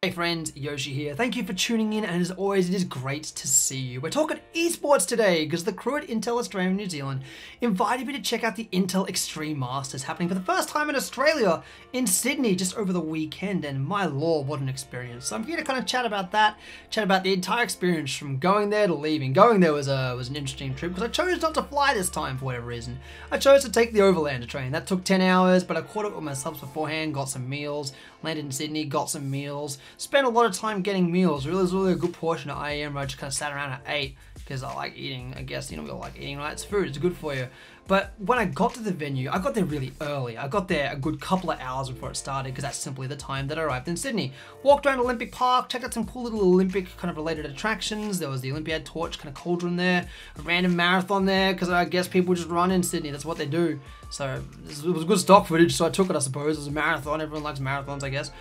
Hey friends, Yoshi here. Thank you for tuning in, and as always, it is great to see you. We're talking esports today because the crew at Intel Australia and New Zealand invited me to check out the Intel Extreme Masters happening for the first time in Australia in Sydney just over the weekend, and my lord, what an experience. So I'm here to kind of chat about that, chat about the entire experience from going there to leaving. Going there was an interesting trip because I chose not to fly this time for whatever reason. I chose to take the Overlander train. That took 10 hours, but I caught up with my subs beforehand, got some meals, landed in Sydney, got some meals, spent a lot of time getting meals. It was really a good portion of IEM where I just kind of sat around and ate because I like eating. I guess, you know, we all like eating, right? It's food, it's good for you. But when I got to the venue, I got there really early. I got there a good couple of hours before it started because that's simply the time that I arrived in Sydney. Walked around Olympic Park, checked out some cool little Olympic kind of related attractions. There was the Olympiad torch kind of cauldron there, a random marathon there because I guess people just run in Sydney. That's what they do. So it was good stock footage, so I took it, I suppose. It was a marathon. Everyone likes marathons, I guess.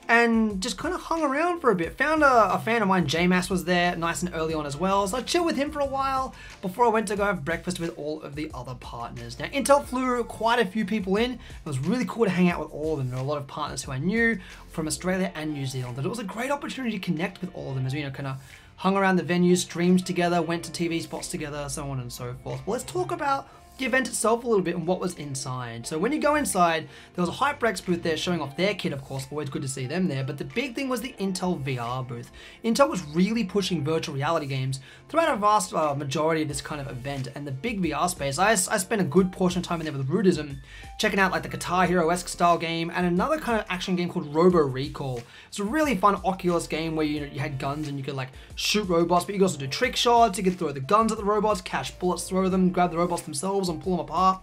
And just kind of hung around for a bit. Found a fan of mine, JMass, was there nice and early on as well. So I chilled with him for a while before I went to go have breakfast with all of the other partners. Now, Intel flew quite a few people in. It was really cool to hang out with all of them. There were a lot of partners who I knew from Australia and New Zealand. And it was a great opportunity to connect with all of them as we, you know, kind of hung around the venue, streamed together, went to TV spots together, so on and so forth. But let's talk about the event itself a little bit and what was inside. So when you go inside, there was a HyperX booth there showing off their kit, of course. Always good to see them there. But the big thing was the Intel VR booth. Intel was really pushing virtual reality games throughout a vast majority of this kind of event. And the big VR space, I spent a good portion of time in there with Rudism, checking out like the Guitar Hero-esque style game and another kind of action game called Robo Recall. It's a really fun Oculus game where you had guns and you could like shoot robots, but you could also do trick shots. You could throw the guns at the robots, catch bullets, throw them, grab the robots themselves and pull them apart.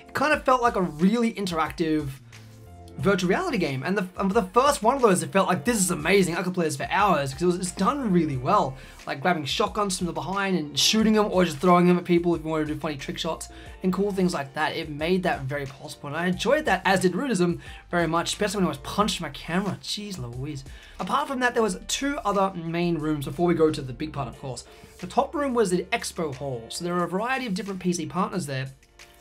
It kind of felt like a really interactive virtual reality game, and for the first one of those, it felt like this is amazing. I could play this for hours because it's done really well, like grabbing shotguns from the behind and shooting them, or just throwing them at people if you want to do funny trick shots and cool things like that. It made that very possible, and I enjoyed that, as did Rudism, very much, especially when I was punching my camera. Jeez Louise. Apart from that, there was two other main rooms before we go to the big part, of course. The top room was the Expo Hall, so there were a variety of different PC partners there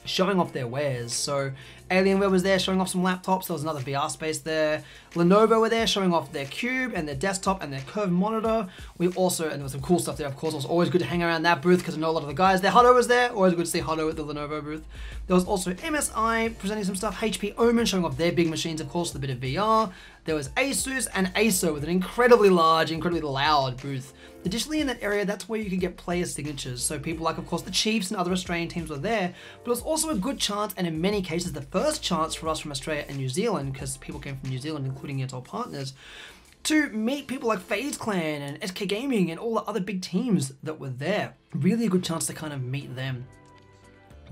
showing off their wares. So Alienware was there showing off some laptops. There was another VR space there. Lenovo were there showing off their Cube and their desktop and their curved monitor. And there was some cool stuff there, of course. It was always good to hang around that booth because I know a lot of the guys there. Hutto was there. Always good to see Hutto at the Lenovo booth. There was also MSI presenting some stuff. HP Omen showing off their big machines, of course, with a bit of VR. There was Asus and Acer with an incredibly large, incredibly loud booth. Additionally, in that area, that's where you could get player signatures. So people like, of course, the Chiefs and other Australian teams were there, but it was also a good chance, and in many cases, the first chance for us from Australia and New Zealand, because people came from New Zealand, including Intel partners, to meet people like FaZe Clan and SK Gaming and all the other big teams that were there. Really a good chance to kind of meet them.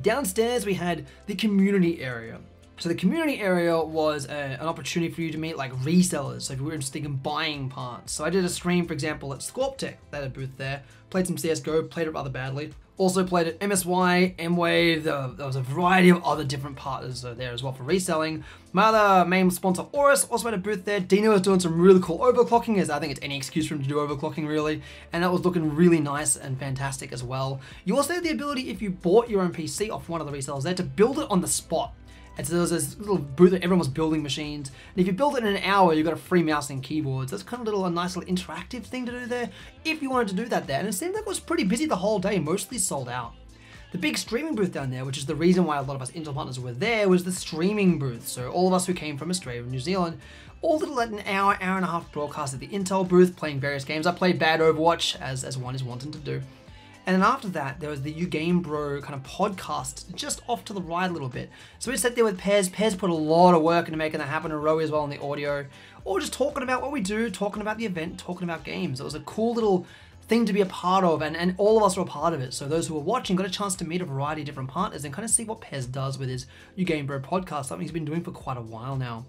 Downstairs, we had the community area. So the community area was an opportunity for you to meet like resellers, so if you were interested in buying parts. So I did a stream, for example, at Scorptech. They had a booth there, played some CSGO, played it rather badly. Also played at MSY, M-Wave, there was a variety of other different partners there as well for reselling. My other main sponsor, Aorus, also had a booth there. Dino was doing some really cool overclocking, as I think it's any excuse for him to do overclocking really, and that was looking really nice and fantastic as well. You also had the ability, if you bought your own PC off one of the resellers there, to build it on the spot. And so there was this little booth that everyone was building machines. And if you build it in an hour, you got a free mouse and keyboards. That's kind of a nice little interactive thing to do there, if you wanted to do that there. And it seemed like it was pretty busy the whole day, mostly sold out. The big streaming booth down there, which is the reason why a lot of us Intel partners were there, was the streaming booth. So all of us who came from Australia and New Zealand all did an hour and a half broadcast at the Intel booth, playing various games. I played bad Overwatch, as one is wanting to do. And then after that, there was the UGameBro kind of podcast just off to the right a little bit. So we sat there with Pez. Pez put a lot of work into making that happen, and Rowie as well on the audio. Or just talking about what we do, talking about the event, talking about games. It was a cool little thing to be a part of, and all of us were a part of it. So those who were watching got a chance to meet a variety of different partners and kind of see what Pez does with his UGameBro podcast, something he's been doing for quite a while now.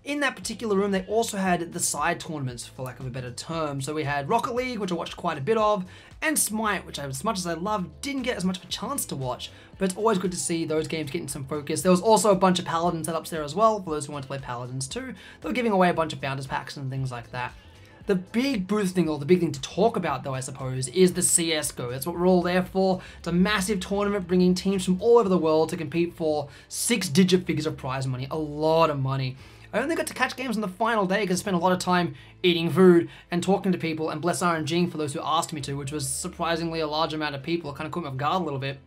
In that particular room, they also had the side tournaments, for lack of a better term. So we had Rocket League, which I watched quite a bit of, and Smite, which as much as I love, didn't get as much of a chance to watch. But it's always good to see those games getting some focus. There was also a bunch of Paladin setups there as well, for those who want to play Paladins too. They were giving away a bunch of Founders Packs and things like that. The big booth thing, or the big thing to talk about though, I suppose, is the CSGO. That's what we're all there for. It's a massive tournament bringing teams from all over the world to compete for 6-digit figures of prize money. A lot of money. I only got to catch games on the final day because I spent a lot of time eating food and talking to people and bless RNGing for those who asked me to, which was surprisingly a large amount of people. It kind of caught me off guard a little bit.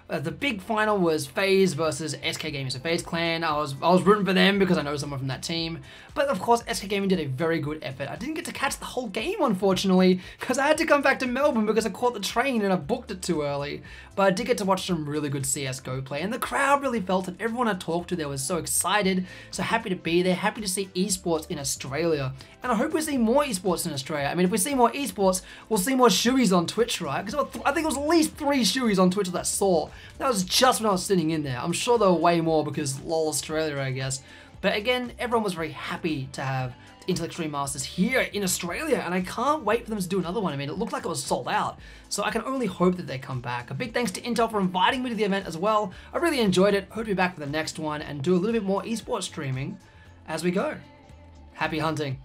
The big final was FaZe versus SK Gaming. So FaZe Clan, I was rooting for them because I know someone from that team. But of course, SK Gaming did a very good effort. I didn't get to catch the whole game, unfortunately, because I had to come back to Melbourne because I caught the train and I booked it too early. But I did get to watch some really good CSGO play, and the crowd really felt it. Everyone I talked to there was so excited, so happy to be there, happy to see esports in Australia. And I hope we see more esports in Australia. I mean, if we see more esports, we'll see more shoeies on Twitch, right? Because I think it was at least 3 shoeies on Twitch that I saw. That was just when I was sitting in there. I'm sure there were way more because LOL Australia, I guess. But again, everyone was very happy to have the Intel Extreme Masters here in Australia, and I can't wait for them to do another one. I mean, it looked like it was sold out, so I can only hope that they come back. A big thanks to Intel for inviting me to the event as well. I really enjoyed it. Hope to be back for the next one and do a little bit more esports streaming as we go. Happy hunting.